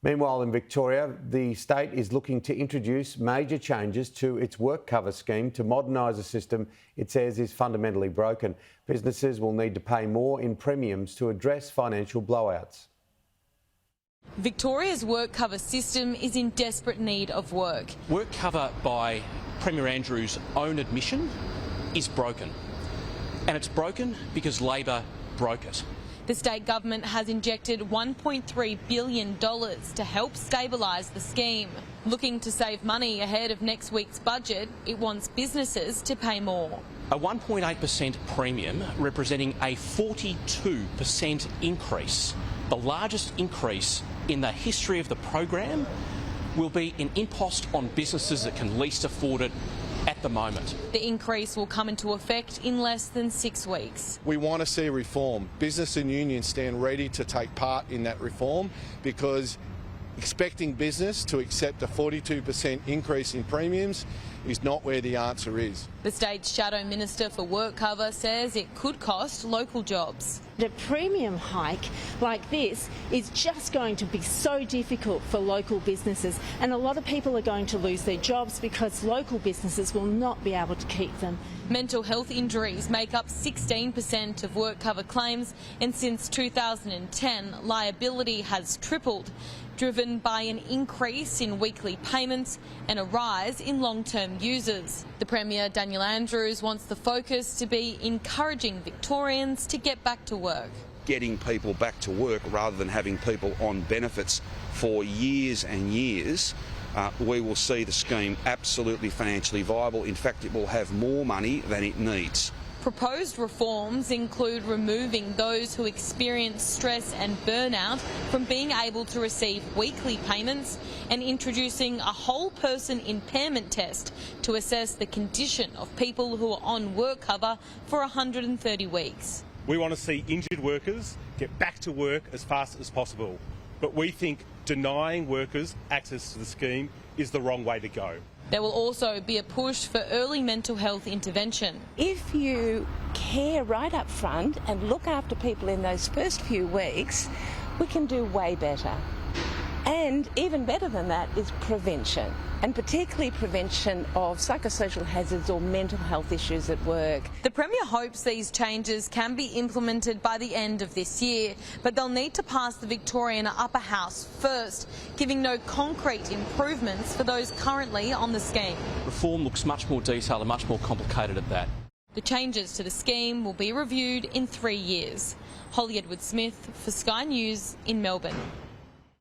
Meanwhile, in Victoria, the state is looking to introduce major changes to its WorkCover scheme to modernise a system it says is fundamentally broken. Businesses will need to pay more in premiums to address financial blowouts. Victoria's WorkCover system is in desperate need of work. WorkCover, by Premier Andrew's own admission, is broken. And it's broken because Labor broke it. The state government has injected $1.3 billion to help stabilise the scheme. Looking to save money ahead of next week's budget, it wants businesses to pay more. A 1.8% premium representing a 42% increase, the largest increase in the history of the program, will be an impost on businesses that can least afford it at the moment. The increase will come into effect in less than 6 weeks. We want to see reform. Business and unions stand ready to take part in that reform, because expecting business to accept a 42% increase in premiums is not where the answer is. The state's Shadow Minister for WorkCover says it could cost local jobs. A premium hike like this is just going to be so difficult for local businesses, and a lot of people are going to lose their jobs because local businesses will not be able to keep them. Mental health injuries make up 16% of WorkCover claims, and since 2010, liability has tripled, driven by an increase in weekly payments and a rise in long-term users. The Premier, Daniel Andrews, wants the focus to be encouraging Victorians to get back to work. Getting people back to work rather than having people on benefits for years and years, we will see the scheme absolutely financially viable. In fact, it will have more money than it needs. Proposed reforms include removing those who experience stress and burnout from being able to receive weekly payments, and introducing a whole person impairment test to assess the condition of people who are on WorkCover for 130 weeks. We want to see injured workers get back to work as fast as possible, but we think denying workers access to the scheme is the wrong way to go. There will also be a push for early mental health intervention. If you care right up front and look after people in those first few weeks, we can do way better. And even better than that is prevention, and particularly prevention of psychosocial hazards or mental health issues at work. The Premier hopes these changes can be implemented by the end of this year, but they'll need to pass the Victorian Upper House first, giving no concrete improvements for those currently on the scheme. Reform looks much more detailed and much more complicated at that. The changes to the scheme will be reviewed in 3 years. Holly Edwards-Smith for Sky News in Melbourne.